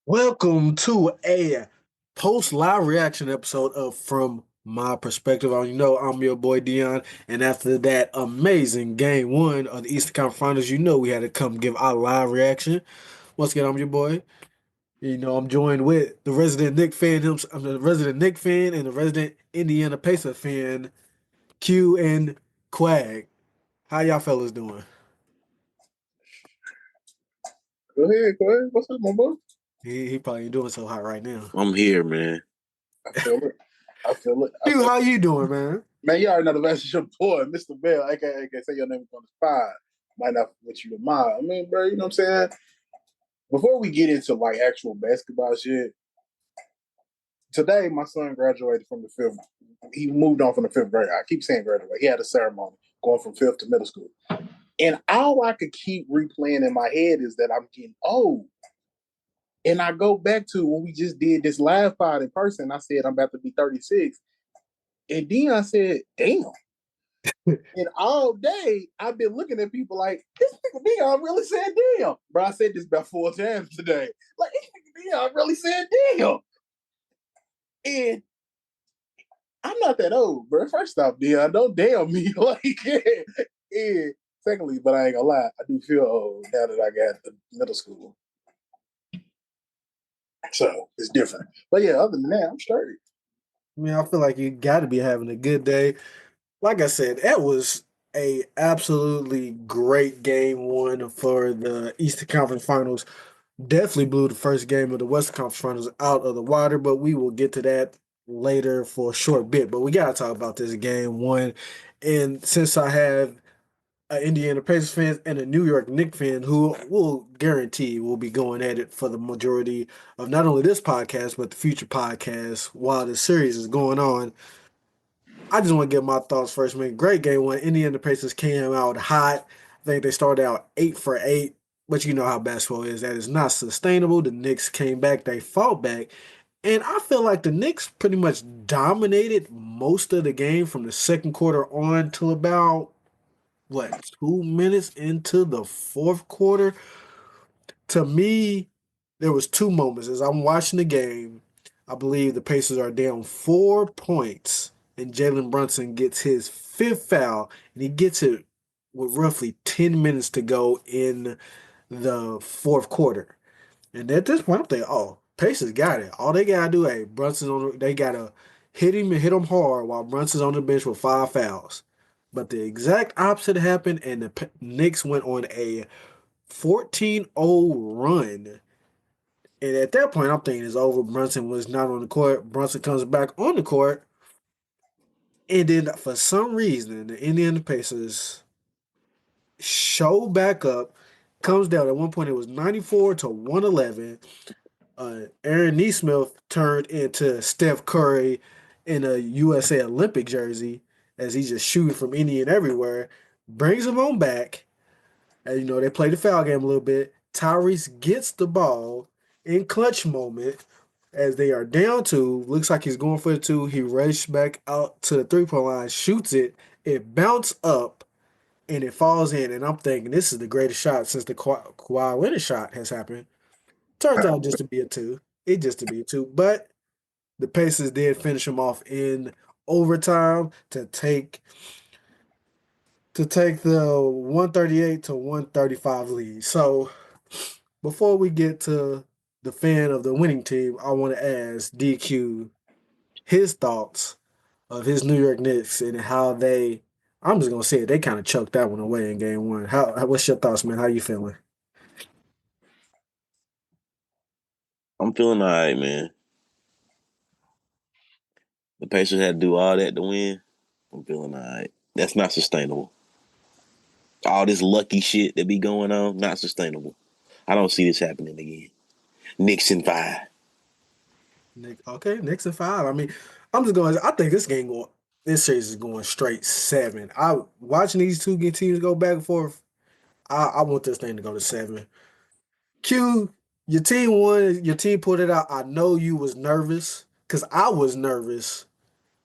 Welcome to a post live reaction episode of From My Perspective. I'm your boy Dion, and after that amazing game one of the Eastern Conference Finals, we had to come give our live reaction. Once again, I'm your boy. I'm joined with the resident Nick fan. I'm the resident Nick fan and the resident Indiana Pacer fan, Q and Quag. How y'all fellas doing? Go ahead, go ahead. What's up, my boy? He probably ain't doing so hot right now. I'm here, man. I feel it. I feel it. Q, how you doing, man? Man, you already know the message your boy, Mr. Bell. I can't say your name on the spot. Might not what you admire. I mean, bro, you know what I'm saying? Before we get into like actual basketball shit, today my son graduated from the fifth. He moved on from the fifth grade. I keep saying graduate. He had a ceremony going from fifth to middle school. And all I could keep replaying in my head is that I'm getting old. And I go back to when we just did this live pod in person. I said I'm about to be 36. And Dion said, damn. And all day, I've been looking at people like, this nigga Dion really said damn. Bro, I said this about 4 times today. Like, this nigga Dion really said damn. And I'm not that old, bro. First off, Dion, don't damn me. Like, yeah. Secondly, but I ain't gonna lie, I do feel old now that I got the middle school. So it's different. But yeah, other than that, I'm straight. I feel like you got to be having a good day. Like I said, that was a absolutely great game one for the Eastern Conference Finals. Definitely blew the first game of the Western Conference Finals out of the water, but we will get to that later for a short bit. But we got to talk about this game one. And since I have Indiana Pacers fans and a New York Knicks fan who will guarantee will be going at it for the majority of not only this podcast, but the future podcasts while the series is going on. I just want to get my thoughts first, man. Great game one. Indiana Pacers came out hot. I think they started out 8 for 8, but you know how basketball is. That is not sustainable. The Knicks came back. They fought back. And I feel like the Knicks pretty much dominated most of the game from the second quarter on till about 2 minutes into the fourth quarter. To me, there was two moments as I'm watching the game. I believe the Pacers are down 4 points, and Jalen Brunson gets his fifth foul, and he gets it with roughly 10 minutes to go in the fourth quarter. And at this point, I'm thinking, oh, Pacers got it. All they gotta do, hey, Brunson's on. They gotta hit him and hit him hard while Brunson's on the bench with 5 fouls. But the exact opposite happened, and the Knicks went on a 14-0 run. And at that point, I'm thinking it's over. Brunson was not on the court. Brunson comes back on the court. And then for some reason, the Indiana Pacers show back up, comes down. At one point, it was 94 to 111. Aaron Nesmith turned into Steph Curry in a USA Olympic jersey as he's just shooting from any and everywhere. Brings him on back. And, they play the foul game a little bit. Tyrese gets the ball in clutch moment as they are down two. Looks like he's going for the two. He races back out to the three-point line, shoots it. It bounces up, and it falls in. And I'm thinking this is the greatest shot since the Kawhi Leonard shot has happened. Turns out just to be a two. It just to be a two. But the Pacers did finish him off in overtime to take the 138 to 135 lead. So before we get to the fan of the winning team, I want to ask DQ his thoughts of his New York Knicks and how I'm just gonna say it, they kind of choked that one away in game one. What's your thoughts, man? How you feeling? I'm feeling all right, man. The Pacers had to do all that to win. I'm feeling all right. That's not sustainable. All this lucky shit that be going on, not sustainable. I don't see this happening again. Knicks in 5. Okay, Knicks in 5. I think this series is going straight 7. I watching these two teams go back and forth. I want this thing to go to 7. Q, your team won. Your team put it out. I know you was nervous because I was nervous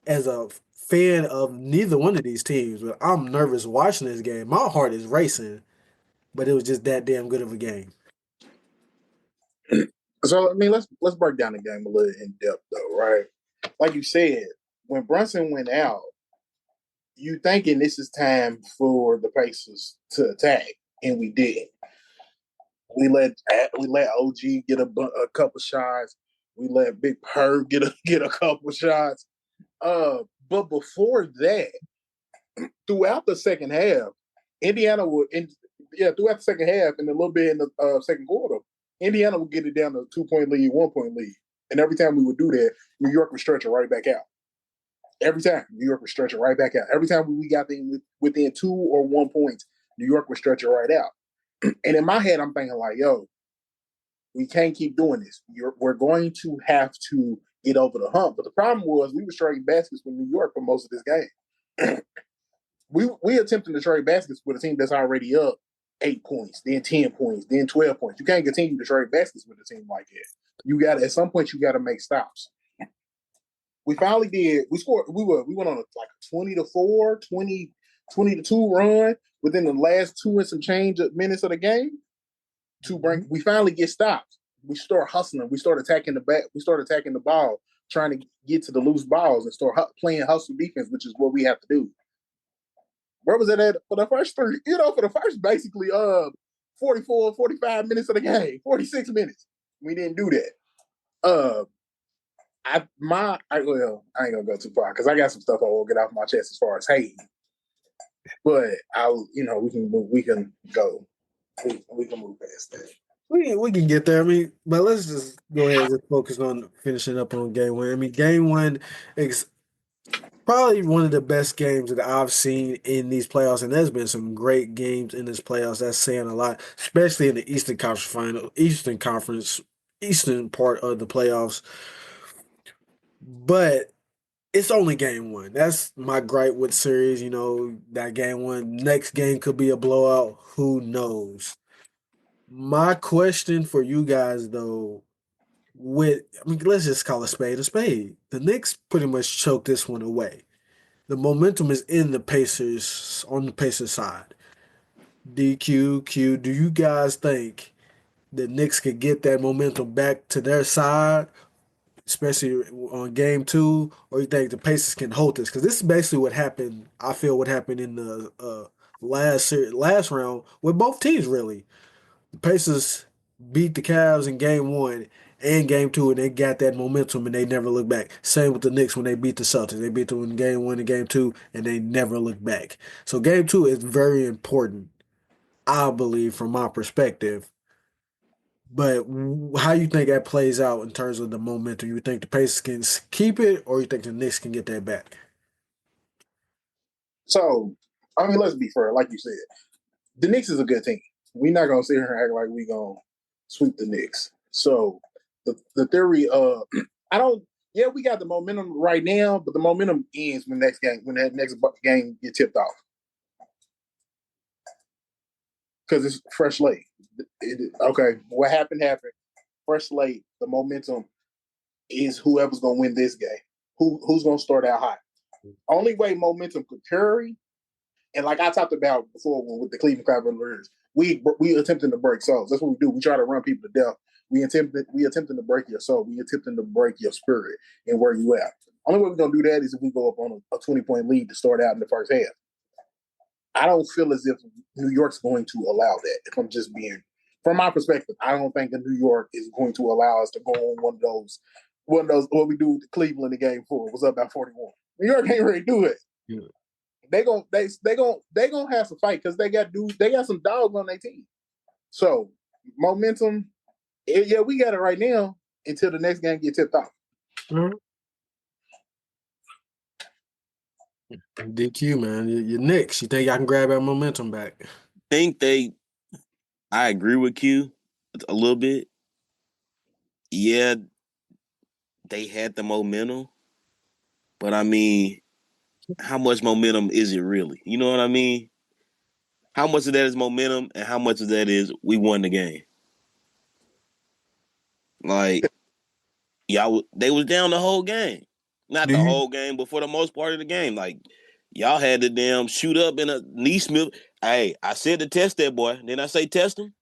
as a fan of neither one of these teams. But I'm nervous watching this game. My heart is racing, but it was just that damn good of a game. So I mean, let's break down the game a little in depth, though, right? Like you said, when Brunson went out, you thinking this is time for the Pacers to attack, and we didn't. We let OG get a couple shots. We let Big Perv get a couple shots. But before that, throughout the second half, Indiana would throughout the second half and a little bit in the second quarter, Indiana would get it down to a 2-point lead, 1-point lead. And every time we would do that, New York would stretch it right back out. Every time New York would stretch it right back out. Every time we got within 2 or 1 points, New York would stretch it right out. And in my head, I'm thinking like, yo, we can't keep doing this. We're going to have to get over the hump. But the problem was we were trading baskets with New York for most of this game. we attempting to trade baskets with a team that's already up 8 points, then 10 points, then 12 points. You can't continue to trade baskets with a team like that. You got at some point you got to make stops. We finally did. We scored. We went on like a 20-4, 20-2 run within the last 2 and some change of minutes of the game. We finally get stopped. We start hustling. We start attacking the back. We start attacking the ball, trying to get to the loose balls and start playing hustle defense, which is what we have to do. Where was it at for the first three? For the first basically 44, 45 minutes of the game, 46 minutes. We didn't do that. I ain't gonna go too far because I got some stuff I will get off my chest as far as hating. But we can go. We can move past that. We can get there. I mean, but let's just go ahead and just focus on finishing up on game one. I mean, game one is probably one of the best games that I've seen in these playoffs, and there's been some great games in this playoffs. That's saying a lot, especially in the Eastern part of the playoffs. But it's only game one. That's my gripe with series. That game one. Next game could be a blowout. Who knows? My question for you guys, though, let's just call a spade a spade. The Knicks pretty much choked this one away. The momentum is in the Pacers, on the Pacers side. DQ, do you guys think the Knicks could get that momentum back to their side, especially on game two, or you think the Pacers can hold this? Because this is basically what happened. I feel what happened in the last round with both teams. Really, the Pacers beat the Cavs in game one and game two, and they got that momentum and they never looked back. Same with the Knicks when they beat the Celtics. They beat them in game one and game two, and they never looked back. So game two is very important, I believe, from my perspective. But how you think that plays out in terms of the momentum? You think the Pacers can keep it, or you think the Knicks can get that back? So, I mean, let's be fair. Like you said, the Knicks is a good team. We're not gonna sit here and act like we're gonna sweep the Knicks. So the theory I don't we got the momentum right now, but the momentum ends when that next game get tipped off. Because it's fresh slate. Okay, what happened. Fresh slate, the momentum is whoever's gonna win this game. Who's gonna start out hot. Only way momentum could carry, and like I talked about before with the Cleveland Cavaliers, we attempting to break souls. That's what we do. We try to run people to death. We attempting to break your soul. We attempting to break your spirit and where you at. Only way we're gonna do that is if we go up on a 20-point lead to start out in the first half. I don't feel as if New York's going to allow that. If I'm just being, from my perspective, I don't think that New York is going to allow us to go on one of those what we do with Cleveland in game 4 was up by 41. New York ain't ready to do it. Yeah. They gonna have some fight because they got some dogs on their team. So momentum, we got it right now until the next game get tipped off. Mm-hmm. DQ, man, your Knicks. You think I can grab that momentum back? I agree with Q a little bit. Yeah, they had the momentum, but I mean, how much momentum is it really? You know what I mean? How much of that is momentum and how much of that is we won the game? Like, they was down the whole game. Not the whole game, but for the most part of the game. Like, y'all had to damn shoot up in a Nesmith. Hey, I said to test that boy. Didn't I say test him?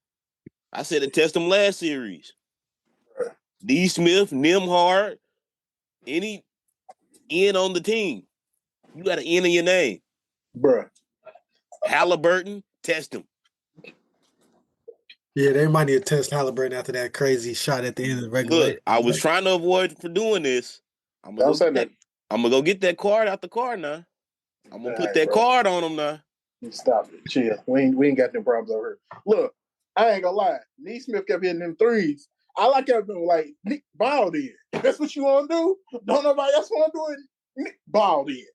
I said to test him last series. Smith, Nimhard, any N on the team. You got an N in your name. Bruh. Haliburton, test him. Yeah, they might need to test Haliburton after that crazy shot at the end of the regulation. Look, I was trying to avoid for doing this. I'm gonna go get that card out the car now. I'm gonna put that card on him now. Stop it. Chill. We ain't got no problems over here. Look, I ain't gonna lie. Nesmith kept hitting them threes. I kept being like, Nick balled in. That's what you want to do? Don't nobody else want to do it? Nick balled in.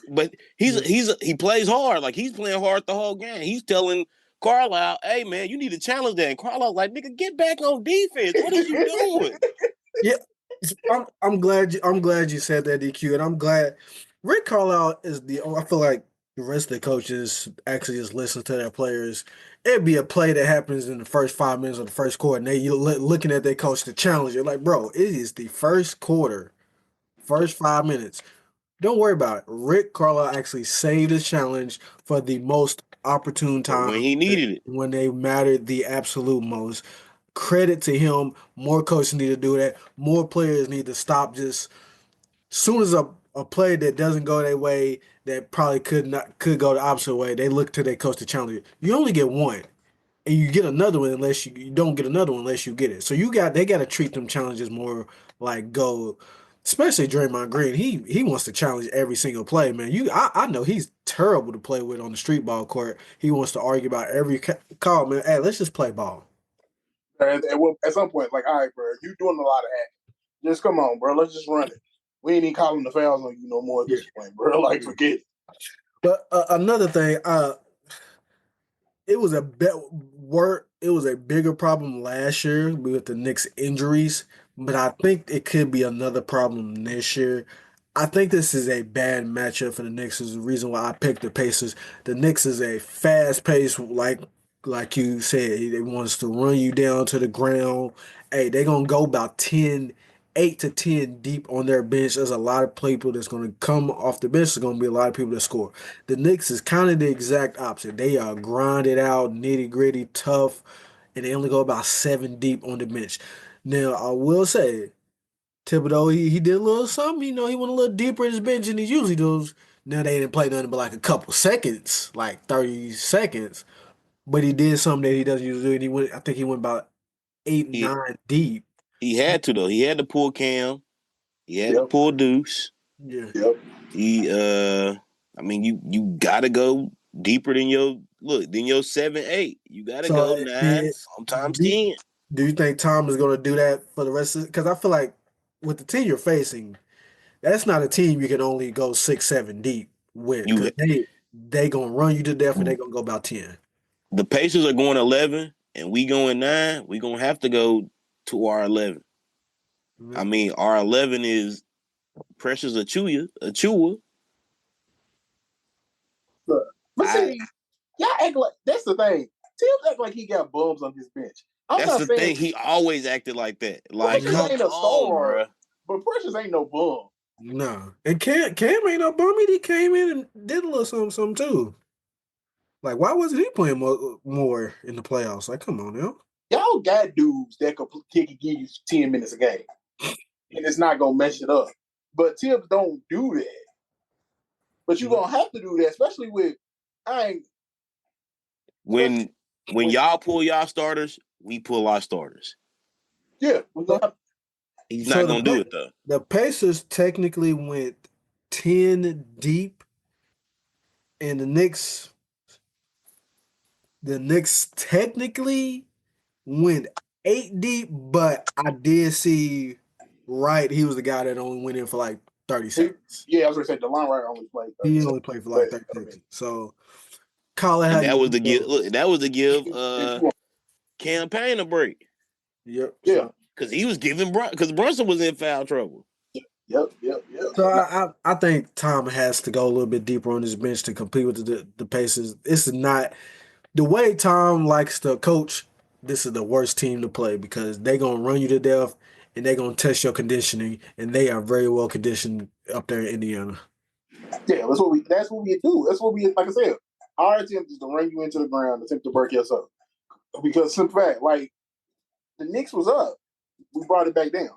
But he plays hard. Like, he's playing hard the whole game. He's telling Carlisle, hey, man, you need to challenge that. And Carlisle's like, nigga, get back on defense. What are you doing? Yeah, I'm glad you said that, DQ, and I'm glad Rick Carlisle is I feel like the rest of the coaches actually just listen to their players. It'd be a play that happens in the first 5 minutes of the first quarter, and they looking at their coach to challenge it. Like, bro, it is the first quarter, first 5 minutes. Don't worry about it. Rick Carlisle actually saved his challenge for the most opportune time when he needed it, when they mattered the absolute most. Credit to him. More coaches need to do that. More players need to stop just soon as a play that doesn't go their way, that probably could go the opposite way, they look to their coach to challenge it. You only get one. And you get another one unless you don't get another one unless you get it. So they got to treat them challenges more like gold. Especially Draymond Green, he wants to challenge every single play, man. I know he's terrible to play with on the street ball court. He wants to argue about every call, man. Hey, let's just play ball. At some point, like, all right, bro, you doing a lot of acting. Just come on, bro. Let's just run it. We ain't even calling the fouls on you no more at this point, bro. Like, forget it. But another thing, it was a bigger problem last year with the Knicks injuries, but I think it could be another problem this year. I think this is a bad matchup for the Knicks. Is the reason why I picked the Pacers. The Knicks is a fast pace, like you said, they want us to run you down to the ground. Hey, they're gonna go about 8 to 10 deep on their bench. There's a lot of people that's gonna come off the bench. There's gonna be a lot of people that score. The Knicks is kind of the exact opposite. They are grinded out, nitty gritty, tough, and they only go about 7 deep on the bench. Now, I will say, Thibodeau, he did a little something. He went a little deeper in his bench than he usually does. Now, they didn't play nothing but like a couple seconds, like 30 seconds. But he did something that he doesn't usually do. And I think he went about 8, 9 deep. He had to, though. He had to pull Cam. He had to pull Deuce. Yeah. Yep. I mean, you gotta go deeper than your 7-8. You gotta go 9, sometimes 10. Do you think Tom is going to do that for the rest of it? Because I feel like with the team you're facing, that's not a team you can only go 6, 7 deep with. Because they going to run you to death and they going to go about 10. The Pacers are going 11 and we going 9. We going to have to go to our 11. Mm-hmm. I mean, our 11 is Precious Achua. But see, y'all act like that's the thing. Tim act like he got bums on his bench. That's the thing. He always acted like that. Like, Precious ain't a star, but Precious ain't no bum. No, and Cam ain't no bum. He came in and did a little something too. Like, why wasn't he playing more in the playoffs? Like, come on now. Y'all got dudes that could give you 10 minutes a game, and it's not gonna mess it up. But Tibbs don't do that. But you're gonna have to do that, especially with when y'all pull y'all starters, we pull our starters. Yeah, he's not gonna do it though. The Pacers technically went 10 deep, and the Knicks technically went 8 deep, but I did see Wright. He was the guy that only went in for like 30 seconds. Yeah, I was gonna say DeLon Wright only played 30 He only played for like 30 seconds. So Colin had that was the give. Look, that was to give campaign a break. Yep. Yeah. Because he was giving because Brunson was in foul trouble. Yep. So I think Tom has to go a little bit deeper on his bench to compete with the Pacers. This is not the way Tom likes to coach. This is the worst team to play because they're gonna run you to death and they're gonna test your conditioning, and they are very well conditioned up there in Indiana. Yeah, that's what we do. That's what we, like I said, our attempt is to run you into the ground, attempt to break us up. Because simple fact, like the Knicks was up we brought it back down.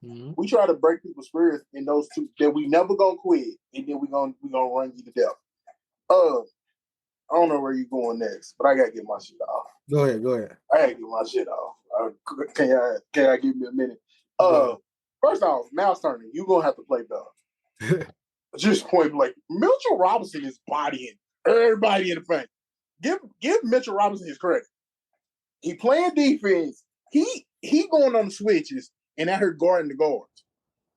Mm-hmm. We try to break people's spirits in those two that we never gonna quit, and then we gonna run you to death. I don't know where you're going next, but I gotta get my shit off. Go ahead. I gotta get my shit off. Can I give me a minute? First off, Miles Turner, you gonna have to play better. Just point blank. Mitchell Robinson is bodying everybody in the paint. Give Mitchell Robinson his credit. He playing defense. He going on the switches and out here guarding the guards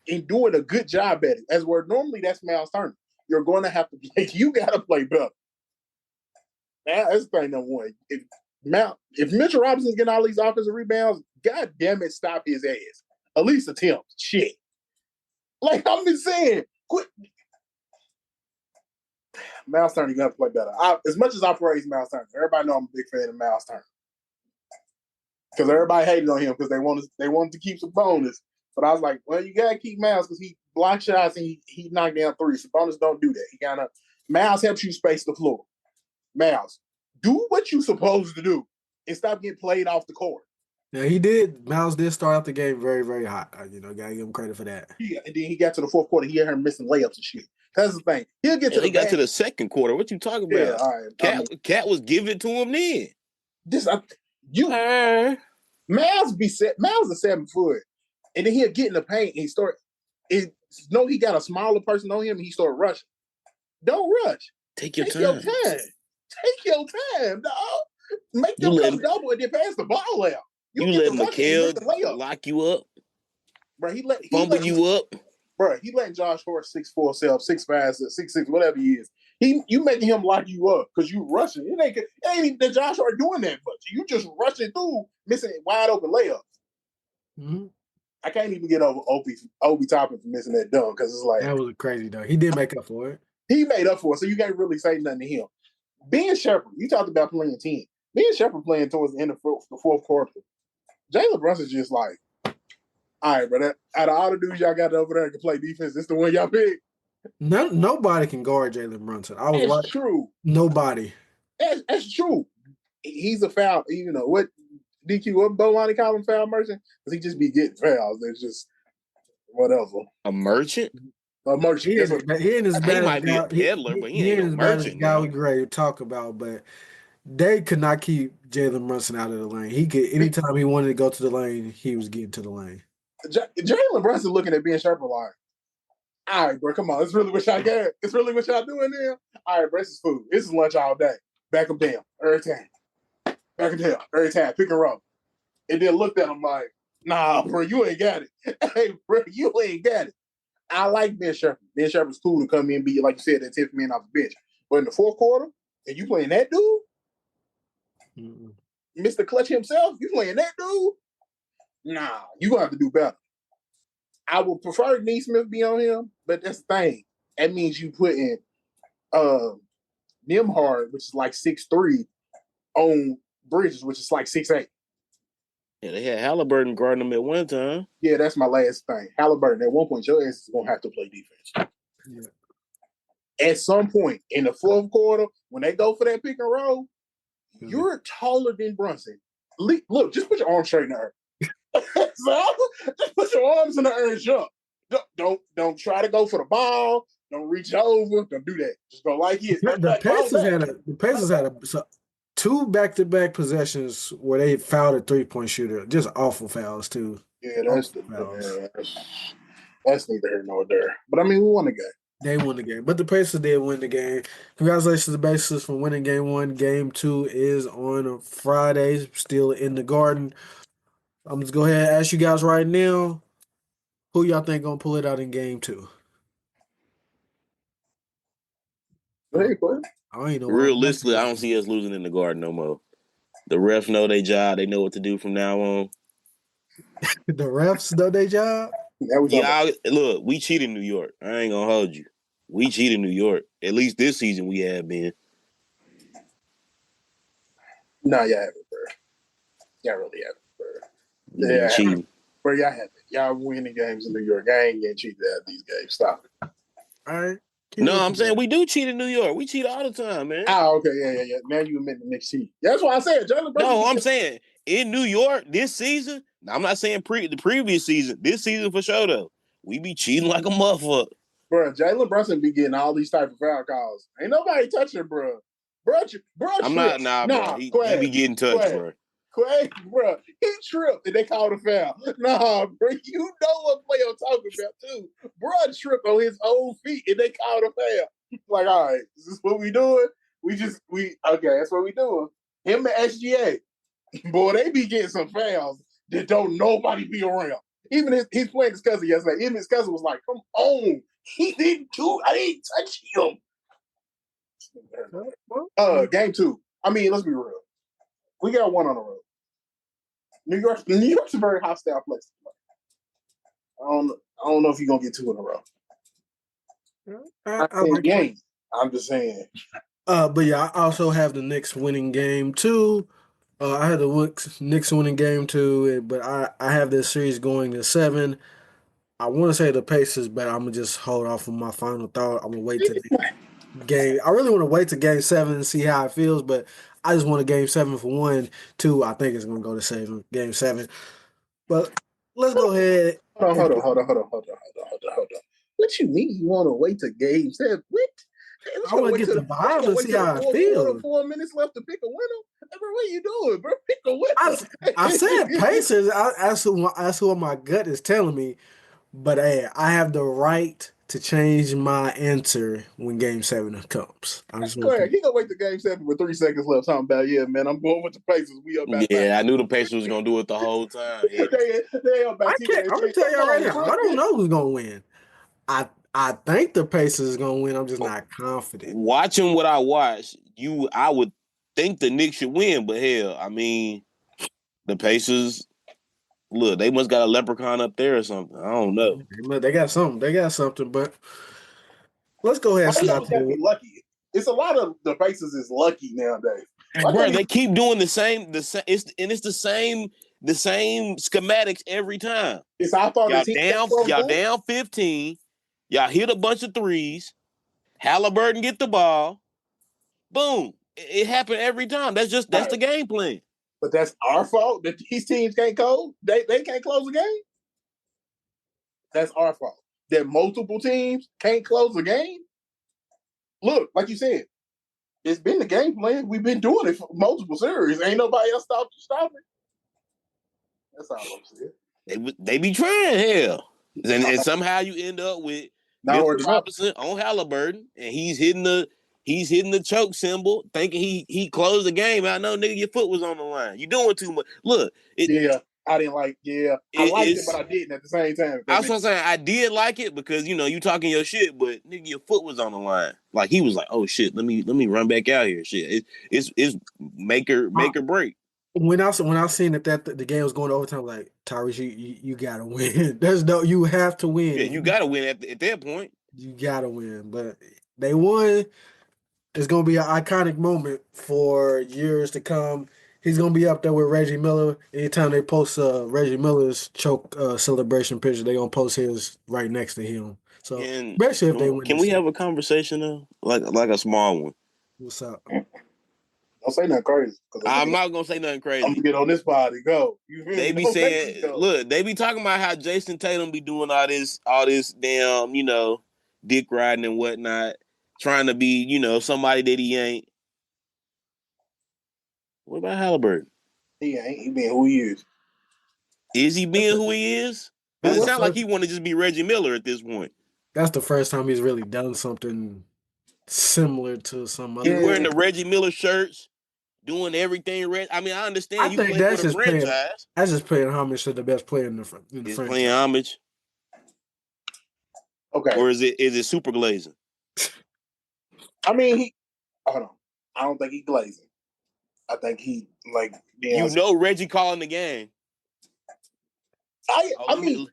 and doing a good job at it. As where normally that's Miles Turner. You're going to have to play. You got to play better. Now, that's thing number one. If Mitchell Robinson's getting all these offensive rebounds, God damn it, stop his ass. At least attempt. Shit. Like I've been saying, quit. Miles Turner, you got to play better. As much as I praise Miles Turner, everybody know I'm a big fan of Miles Turner. Because everybody hated on him because they wanted to keep Sabonis. But I was like, well, you got to keep Miles because he block shots and he knocked down threes. Sabonis don't do that. Miles helps you space the floor. Miles, do what you're supposed to do and stop getting played off the court. Yeah, he did. Miles did start out the game very, very hot. Gotta give him credit for that. Yeah, and then he got to the fourth quarter. He had her missing layups and shit. That's the thing. He got to the second quarter. What you talking about? Yeah, all right. Cat was giving it to him then. Miles is 7 foot, and then he'll get in the paint and he got a smaller person on him and he started rushing. Don't rush. Take your time. Take your time, dog. Make them come double and then pass the ball out. You let Mikal lock you up. Bro, he fumble you up. Bro, he letting Josh Hart 6'4", 6'5", 6'6", whatever he is. You making him lock you up because you rushing. It ain't even that Josh Hart doing that much. You just rushing through, missing wide open layups. Mm-hmm. I can't even get over Obi Toppin for missing that dunk because it's like that was crazy though. He did make up for it. He made up for it, so you can't really say nothing to him. Ben Shepherd, you talked about playing 10. Ben Shepherd playing towards the end of the fourth quarter. Jalen Brunson's just like, all right, but out of all the dudes y'all got over there that can play defense, this the one y'all pick. Nobody can guard Jalen Brunson. That's true. Nobody. That's true. He's a foul. You know what? DQ, what Bolani call him foul merchant? Because he just be getting fouls. There's just whatever. A merchant? A merchant. He ain't as bad might be a peddler, but he ain't no merchant. Guy we ready to talk about, but they could not keep Jalen Brunson out of the lane. He could anytime he wanted to go to the lane, he was getting to the lane. Jalen Brunson looking at Ben Shepherd like, all right, bro, come on. It's really what y'all got. It's really what y'all doing there. All right, bro, this is food. This is lunch all day. Back him down every time. Back him down every time. Pick and roll. And then looked at him like, nah, bro, you ain't got it. Hey, bro, you ain't got it. I like Ben Shepherd. Ben Shepherd's cool to come in and be, like you said, that 10th man off the bench. But in the fourth quarter, and you playing that dude, Mr. Clutch himself, you playing that dude? Nah, you gonna have to do better. I would prefer Nesmith be on him, but that's the thing. That means you put in Nimhard, which is like 6'3", on Bridges, which is like 6'8". Yeah, they had Haliburton guarding them at one time. Yeah, that's my last thing. Haliburton, at one point, your ass is going to have to play defense. Yeah. At some point in the fourth quarter, when they go for that pick and roll, you're taller than Brunson. Look, just put your arms straight in the earth. Just put your arms in the earth and jump. Don't try to go for the ball. Don't reach over. Don't do that. Just go like this. The Pacers had two back-to-back possessions where they fouled a three-point shooter. Just awful fouls too. Yeah, that's neither here nor there. But I mean, we won the game. They won the game, but the Pacers did win the game. Congratulations to the Pacers for winning game one. Game two is on Friday, still in the Garden. I'm just go ahead and ask you guys right now, who y'all think gonna pull it out in game two? Hey, go ahead. Realistically, I don't see us losing in the Garden no more. The refs know their job. They know what to do from now on. The refs know their job? Yeah, look, we cheat in New York. I ain't gonna hold you. We cheat in New York. At least this season we have been. No, y'all haven't, bro. Y'all really haven't, bro. Yeah, cheating. Bro, y'all haven't. Y'all winning games in New York. I ain't getting cheated out of these games. Stop it. All right. No, I'm saying we do cheat in New York. We cheat all the time, man. Oh, okay, yeah. Now you admit the Knicks cheat. That's why I said Jalen Brunson. No, I'm saying in New York this season, I'm not saying the previous season. This season for sure though. We be cheating like a motherfucker. Bro, Jalen Brunson be getting all these type of foul calls. Ain't nobody touching, bro. Bro, I'm tripped. not, bro. He Quay, be getting touched, bro. bro, he tripped and they called a foul. Nah, bro, you know what play I'm talking about too. Bro tripped on his own feet and they called a foul. Like, all right, is this what we doing? Okay, that's what we doing. Him and SGA, boy, they be getting some fouls that don't nobody be around. Even he's playing his cousin yesterday. Even his cousin was like, "Come on, I didn't touch him." Game 2. I mean, let's be real. We got one on the road. New York's a very hostile place to play. I don't know if you're gonna get 2 in a row. I like game. I'm just saying. But yeah, I also have the Knicks winning game 2. I had the Knicks winning game 2, but I have this series going to 7. I want to say the Pacers, but I'm gonna just hold off on my final thought. I'm gonna wait to the game. I really want to wait to game 7 and see how it feels, but I just want a game 7 for 1. 2, I think it's gonna go to game 7. But let's go ahead. Hold on. What you mean you want to wait to game 7? What? I want to get the vibe and see how it feels. 4 minutes left to pick a winner. Bro, what are you doing, bro? Pick a winner. I said Pacers. That's who my gut is telling me. But hey, I have the right to change my answer when Game 7 comes. I swear, he gonna wait to Game 7 with 3 seconds left. Talking about, yeah, man, I'm going with the Pacers. We up. Yeah, I knew the Pacers was gonna do it the whole time. Yeah. they up. I'm gonna tell y'all right now. I don't know who's gonna win. I think the Pacers is gonna win. I'm just not confident. Watching what I watched, I would think the Knicks should win, but hell, I mean, the Pacers. Look, they must got a leprechaun up there or something. I don't know. They got something. But let's go ahead and slide to be lucky. It's a lot of the Pacers is lucky nowadays. Bro, they keep doing the same. It's the same schematics every time. It's our fault. Y'all down 15. Y'all hit a bunch of threes. Haliburton get the ball. Boom. It happened every time. That's the game plan. But that's our fault that these teams can't close. They can't close a game. That's our fault. That multiple teams can't close a game. Look, like you said, it's been the game plan. We've been doing it for multiple series. Ain't nobody else stopping. That's all I'm saying. They be trying, hell. And somehow you end up with Mr. Robinson on Haliburton, and he's hitting the choke symbol, thinking he closed the game out. No, nigga, your foot was on the line. You doing too much. Look, I didn't like. Yeah, I liked it, but I didn't at the same time. I was saying I did like it because you talking your shit, but nigga, your foot was on the line. Like he was like, oh shit, let me run back out here. Shit, it's make or break. When I seen that the game was going to overtime, like Tyrese, you gotta win. You have to win. Yeah, you gotta win at that point. You gotta win, but they won. It's gonna be an iconic moment for years to come. He's gonna be up there with Reggie Miller. Anytime they post Reggie Miller's choke celebration picture, they're gonna post his right next to him. So especially if they win. Can we have a conversation though, like a small one? What's up? Don't say nothing crazy. I'm not gonna say nothing crazy. I'm gonna get on this body. Go. They be saying, look, they be talking about how Jason Tatum be doing all this damn, dick riding and whatnot, trying to be, somebody that he ain't. What about Haliburton? He ain't. He being who he is. Is he being who he is? It sounds like he want to just be Reggie Miller at this point. That's the first time he's really done something similar to some other. He's wearing the Reggie Miller shirts, doing everything. I mean, I understand you play for the franchise. That's just paying homage to the best player in the franchise. Playing homage. Okay. Or is it super glazing? I mean, hold on. I don't think he glazing. I think he Reggie calling the game. I mean,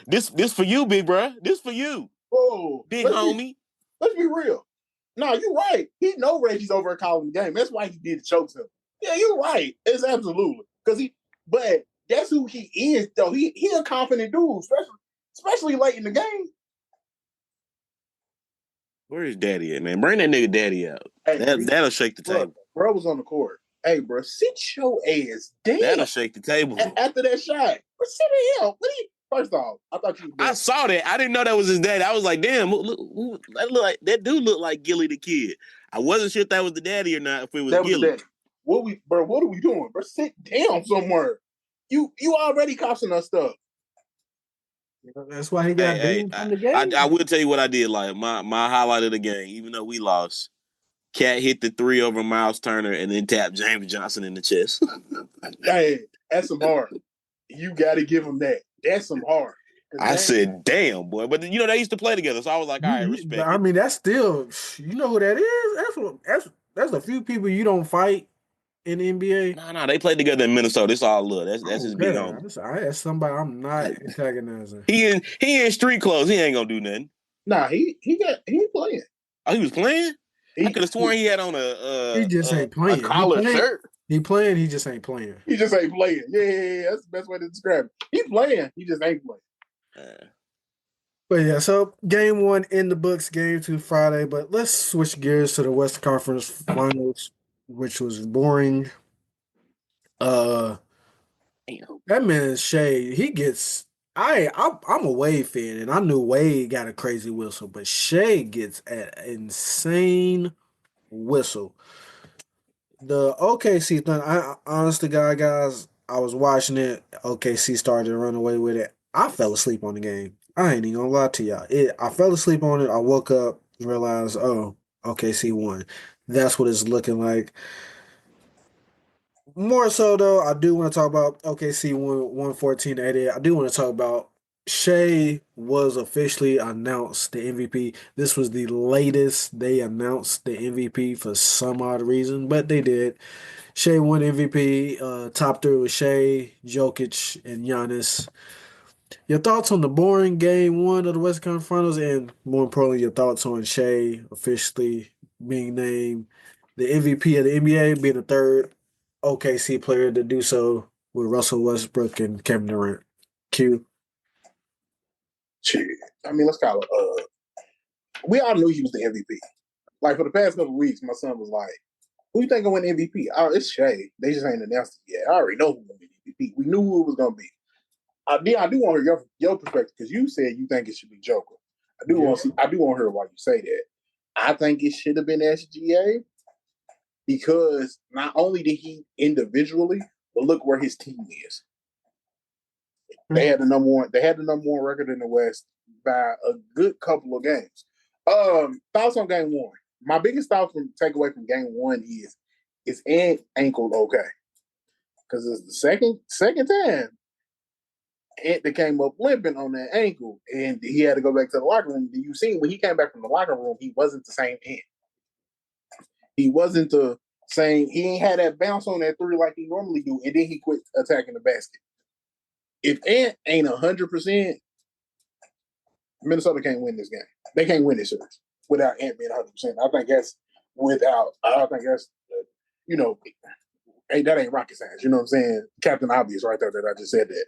this for you, big bro. This for you. Whoa, big homie. Let's be real. No, you're right. He know Reggie's over calling the game. That's why he did the choke him. Yeah, you're right. It's absolutely but that's who he is though. He a confident dude, especially late in the game. Where is Daddy at, man? Bring that nigga Daddy out. Hey, that'll shake the table. Bro was on the court. Hey, bro, sit your ass down. That'll shake the table. After that shot, bro, sit down. First off, I thought you was dead. I saw that. I didn't know that was his daddy. I was like, damn, that dude looked like Gilly the kid. I wasn't sure if that was the daddy or not. If it was That was Gilly. the daddy. What are we doing, bro? Sit down somewhere. You already costing us stuff. That's why he got banned from the game. I will tell you what I did like. My highlight of the game, even though we lost, Cat hit the 3 over Miles Turner and then tapped James Johnson in the chest. Hey, that's some hard. You got to give him that. That's some hard. I said, damn, boy. But, you know, they used to play together, so I was like, all right, respect I mean, that's still, you know who that is? That's a few people you don't fight in the NBA. No, they played together in Minnesota. It's all love. That's his big homie. That's somebody I'm not antagonizing. He in street clothes. He ain't gonna do nothing. Nah, he playing. Oh, he was playing? I could have sworn he had on he just ain't playing. A collared shirt. He playing, he just ain't playing. He just ain't playing. Yeah, that's the best way to describe it. He playing, he just ain't playing. But yeah, so game 1 in the books, game 2 Friday. But let's switch gears to the West Conference Finals, which was boring. That man Shea, he gets. I'm a Wade fan, and I knew Wade got a crazy whistle, but Shea gets an insane whistle. The OKC thing, I honest to God, guys, I was watching it. OKC started to run away with it. I fell asleep on the game. I ain't even gonna lie to y'all. I fell asleep on it. I woke up, realized, oh, OKC won. That's what it's looking like. More so though, I do want to talk about OKC 114-88. I do want to talk about Shea was officially announced the MVP. This was the latest they announced the MVP for some odd reason, but they did. Shea won MVP. Top 3 was Shea, Jokic, and Giannis. Your thoughts on the boring game 1 of the West Conference Finals, and more importantly, your thoughts on Shea officially being named the MVP of the NBA, being the third OKC player to do so with Russell Westbrook and Kevin Durant. Q. Shit. I mean, let's call it. We all knew he was the MVP. Like for the past couple of weeks, my son was like, "Who you think gonna win MVP?" Oh, it's Shea. They just ain't announced it yet. I already know who's gonna be MVP. We knew who it was gonna be. I do want to hear your perspective because you said you think it should be Joker. I do want to hear why you say that. I think it should have been SGA because not only did he individually, but look where his team is. They had the number one. They had the number 1 record in the West by a good couple of games. Thoughts on game 1? My biggest thought from takeaway from game 1 is ankle okay? Because it's the second time Ant came up limping on that ankle, and he had to go back to the locker room. You see, when he came back from the locker room, he wasn't the same Ant. He wasn't the same. He ain't had that bounce on that 3 like he normally do, and then he quit attacking the basket. If Ant ain't 100%, Minnesota can't win this game. They can't win this series without Ant being 100%. I think that's hey, that ain't rocket science. You know what I'm saying? Captain Obvious right there that I just said that.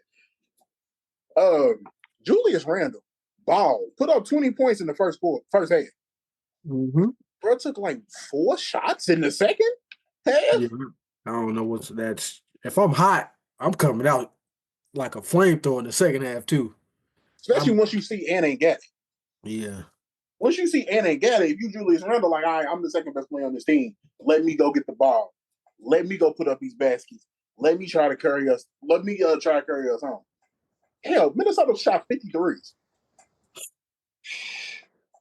Julius Randle, ball, put up 20 points in the first half. Mm-hmm. Bro took like 4 shots in the second half. Yeah, I don't know what's that's. If I'm hot, I'm coming out like a flamethrower in the second half too. Especially once you see Ant ain't got it. Yeah. Once you see Ant ain't got it, if you Julius Randle, like, all right, I'm the second best player on this team. Let me go get the ball. Let me go put up these baskets. Let me try to carry us. Let me try to carry us home. Hell, Minnesota shot 53s.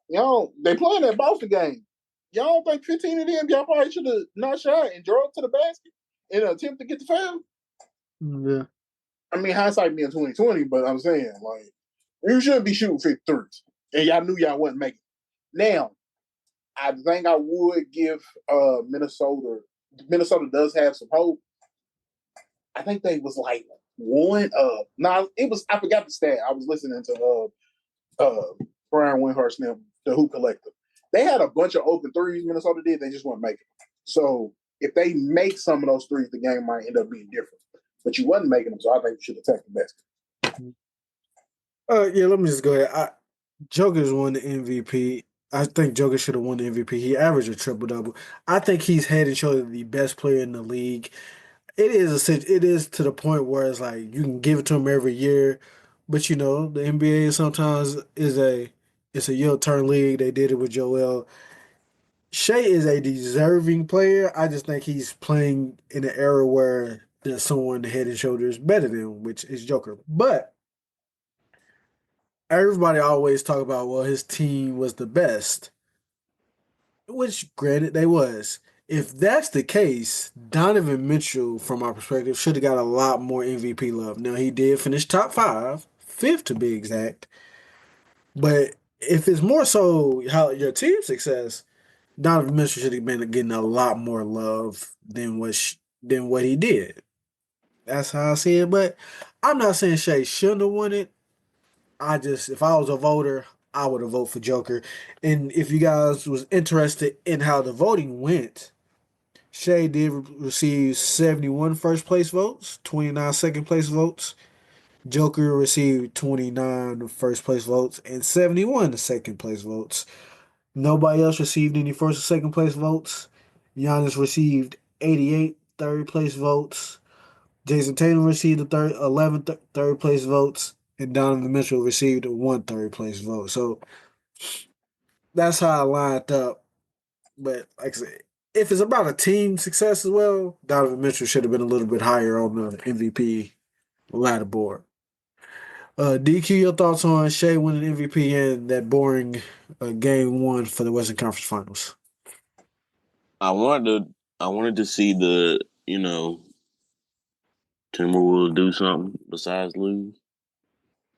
Y'all, they playing that Boston game. Y'all don't think 15 of them y'all probably should have not shot and drove to the basket in an attempt to get the foul? Yeah. I mean, hindsight being 2020, but I'm saying, like, you shouldn't be shooting 53s. And y'all knew y'all wasn't making it. Now, I think I would give Minnesota does have some hope. I think they was like one I forgot the stat. I was listening to Brian Windhorst now, the Hoop Collective. They had a bunch of open threes Minnesota did, they just weren't making them. So if they make some of those threes, the game might end up being different. But you wasn't making them, so I think you should attack the basket. Yeah, let me just go ahead. Joker's won the MVP. I think Joker should have won the MVP. He averaged a triple double. I think he's head and shoulder the best player in the league. It is to the point where it's like you can give it to him every year, but the NBA sometimes it's a your turn league. They did it with Joel. Shea is a deserving player. I just think he's playing in an era where there's someone head and shoulders better than him, which is Joker. But everybody always talk about, well, his team was the best, which granted they was. If that's the case, Donovan Mitchell, from my perspective, should have got a lot more MVP love. Now he did finish top five, fifth to be exact. But if it's more so how your team success, Donovan Mitchell should have been getting a lot more love than what he did. That's how I see it. But I'm not saying Shea shouldn't have won it. If I was a voter, I would have voted for Joker. And if you guys was interested in how the voting went, Shea did receive 71 first place votes, 29 second place votes. Joker received 29 first place votes and 71 second place votes. Nobody else received any first or second place votes. Giannis received 88 third place votes. Jason Tatum received 11 third place votes. And Donovan Mitchell received one third place vote. So that's how I lined up. But like I said, if it's about a team success as well, Donovan Mitchell should have been a little bit higher on the MVP ladder board. DQ, your thoughts on Shea winning MVP and that boring game one for the Western Conference Finals? I wanted to see the Timberwolves do something besides lose.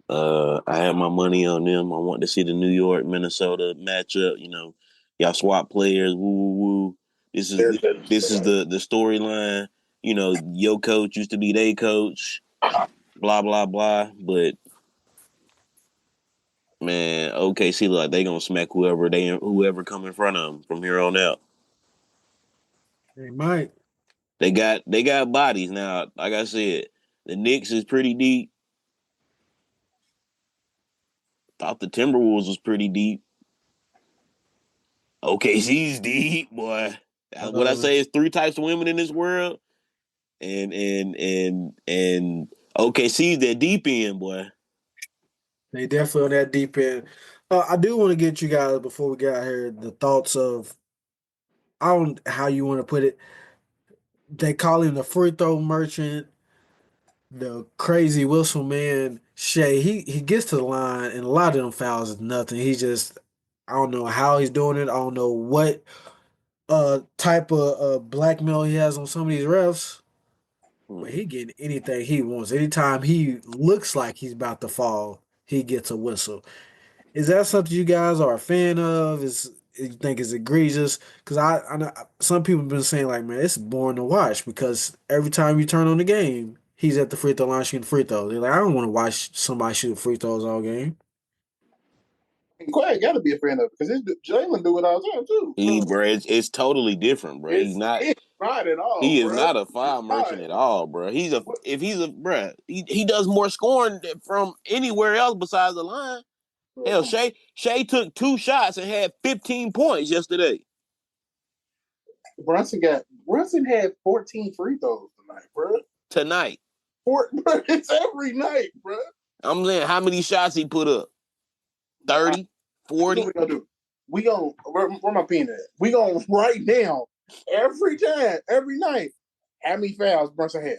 I had my money on them. I want to see the New York Minnesota matchup. Y'all swap players. Woo woo woo. This is the storyline. Your coach used to be their coach. Blah blah blah. But man, OKC look like they gonna smack whoever come in front of them from here on out. They might. They got bodies now. Like I said, the Knicks is pretty deep. Thought the Timberwolves was pretty deep. OKC's deep, boy. What I Uh, say is three types of women in this world, and OKC's that deep end, boy. they definitely on that deep end. I do want to get you guys before we get out here the thoughts of I don't how you want to put it. They call him the free throw merchant, the crazy whistle man. Shea, he gets to the line, and a lot of them fouls is nothing. He just I don't know how he's doing it. I don't know what type of blackmail he has on some of these refs, but he getting anything he wants. Anytime he looks like he's about to fall, he gets a whistle. Is that something you guys are a fan of? Is you think is egregious? Because I know some people have been saying like, man, it's boring to watch because every time you turn on the game, he's at the free throw line shooting free throws. They're like, I don't want to watch somebody shoot free throws all game. Quay got to be a fan of it because Jalen do it all the time too. Bro, it's totally different, bro. It's not at all, He is bro. not a It's foul not. merchant at all, bro. He does more scoring from anywhere else besides the line. Hell, Bro, Shea took 2 shots and had 15 points yesterday. Brunson had 14 free throws tonight, bro. Tonight. Bro, it's every night, bro. I'm saying how many shots he put up? 30? 40? What we gonna do? We gonna where my pen at? We gonna write down every time, every night, how many fouls Brunson have,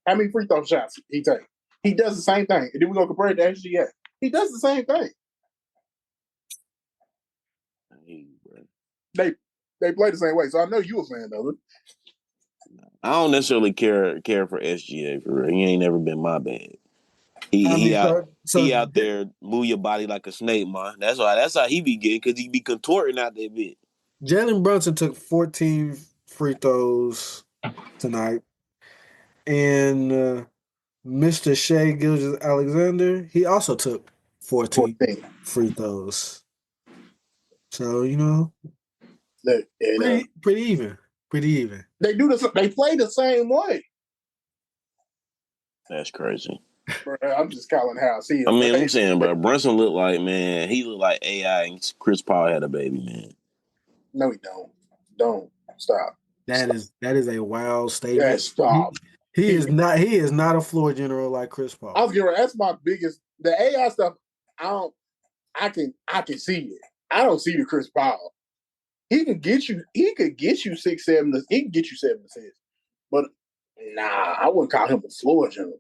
how many free throw shots he take. He does the same thing, and then we gonna compare it to SGA. He does the same thing. They play the same way, so I know you a fan of it. I don't necessarily care for SGA for real. He ain't never been my bag. He out there move your body like a snake, man. That's how he be getting because he be contorting out there bit. Jalen Brunson took 14 free throws tonight, and Mr. Shea Gilgeous-Alexander, he also took 14 14. free throws. So, Look, and, pretty even. Pretty even. they play the same way. That's crazy. Bro, I'm just calling how I see it. I mean, Bro. I'm saying, bro, Brunson looked like, man, he looked like AI and Chris Paul had a baby, man. No, he don't. Don't stop. That is a wild Yeah, statement. stop. He is not a floor general like Chris I Paul. was getting. That's my biggest. The AI stuff. I don't. I can see it. I don't see the Chris Paul. He can get you. He could get you 6, 7. He can get you 7 assists. But nah, I wouldn't call him a floor general.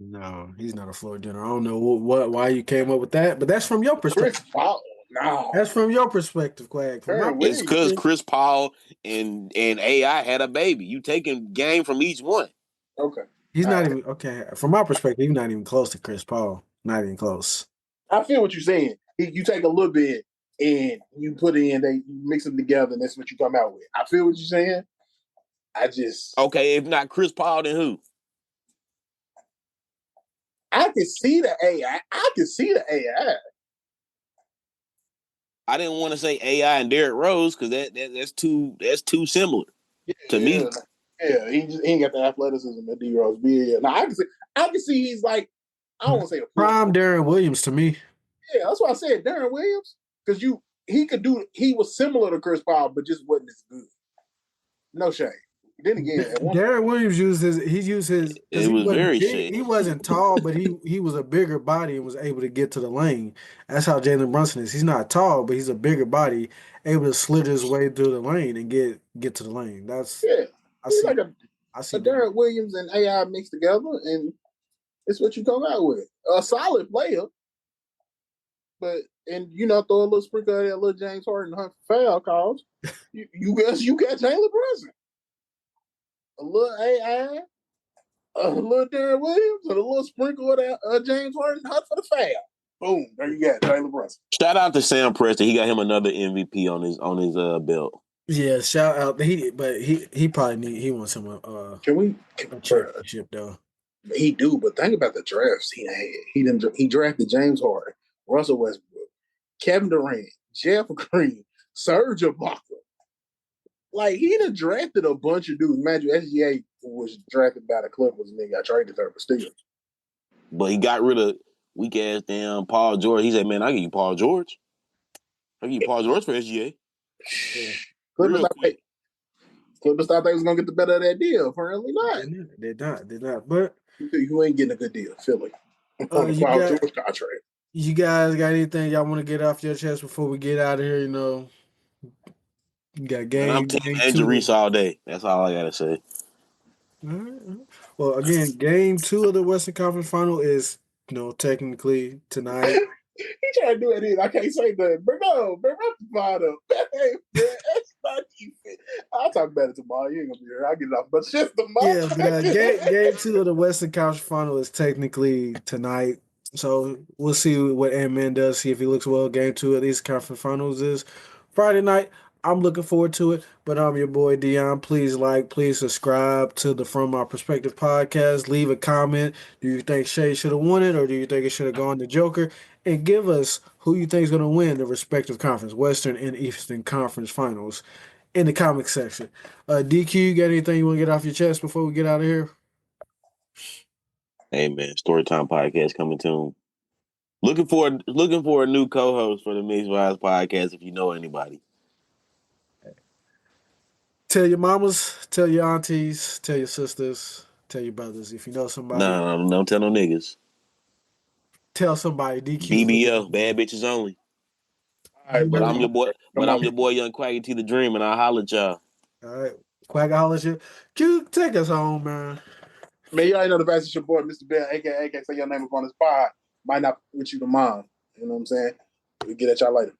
No, he's not a floor general. I don't know why you came up with that, but that's from your Chris perspective. Paul. No. That's from your perspective, Quag. From my Aaron It's because Williams. Chris Paul and AI had a baby. You taking game from each one. Okay. he's All not right. even okay. From my perspective, he's not even close to Chris Paul. Not even close. I feel what you're saying. You take a little bit and you put it in, you mix them together, and that's what you come out with. I feel what you're saying. Okay, if not Chris Paul, then who? I can see the AI. I can see the AI. I didn't want to say AI and Derrick Rose because that's too similar to me. Yeah, he ain't got the athleticism that D Rose be. Yeah. Now I can see he's like, I don't want to say a Prime Darren Williams to me. Yeah, that's why I said Darren Williams, because he was similar to Chris Paul, but just wasn't as good. No shame. Then again, Darren Williams used his because It he was wasn't very big, he shady. wasn't tall, but he was a bigger body and was able to get to the lane. That's how Jalen Brunson is. He's not tall, but he's a bigger body, able to slit his way through the lane and get to the lane. That's yeah, I he's see. like I a see. Darren Williams and AI mixed together, and it's what you come out with. A solid player, but throw a little sprinkle of that little James Harden foul calls. You got Jalen Brunson, a little AI, a little Darren Williams, and a little sprinkle of that James Harden hot for the foul. Boom, there you got Jalen Brunson. Shout out to Sam Preston. He got him another MVP on his belt. Yeah, shout out. He probably wants some Can we? a championship though. He do, but think about the drafts he had. He drafted James Harden, Russell Westbrook, Kevin Durant, Jeff Green, Serge Ibaka. Like he done drafted a bunch of dudes. Imagine SGA was drafted by the Clippers and then got traded there, but still. But he got rid of weak ass damn Paul George. He said, "Man, I give you Paul George. I give you Paul George for SGA." Yeah. Clippers Real quick. thought they was gonna get the better of that deal. Apparently not. Did not. But You ain't getting a good deal, Philly, on the Paul George contract. You guys got anything y'all want to get off your chest before we get out of here? You got Man, I'm team game Andrew two. Reese all day. That's all I gotta say. All right. Well, again, game two of the Western Conference Final is, technically tonight. He trying to do it. I can't say that. But no, bro, wrap the pod up. Hey, man, that's not defense. I'll talk about it tomorrow. You ain't gonna be here. I'll get it off. But just tomorrow. Yeah, but game two of the Western Conference Final is technically tonight. So we'll see what Ant-Man does, see if he looks well. Game two of these conference finals is Friday night. I'm looking forward to it. But I'm your boy Dion. Please subscribe to the From Our Perspective podcast. Leave a comment. Do you think Shea should have won it, or do you think it should have gone to Joker? And give us who you think is going to win the respective conference, Western and Eastern Conference Finals, in the comic section. DQ, you got anything you want to get off your chest before we get out of here? Hey man, Storytime podcast coming soon. Looking for a new co-host for the Mixed Vibes podcast. If you know anybody, Tell your mamas, tell your aunties, tell your sisters, tell your brothers. If you know somebody, no, don't tell no niggas. tell somebody. DQ for you. BBL, bad bitches only. All right, But bro. I'm your boy. Come But on. I'm your boy, Young Quaggy T the Dream, and I'll holler at y'all. All right. Quack, I'll let you. Q, take us home, man. Man, you already know the best. It's your boy, Mr. Bell, aka say your name up on this pod. Might not put you to mind. You know what I'm saying? We get at y'all later.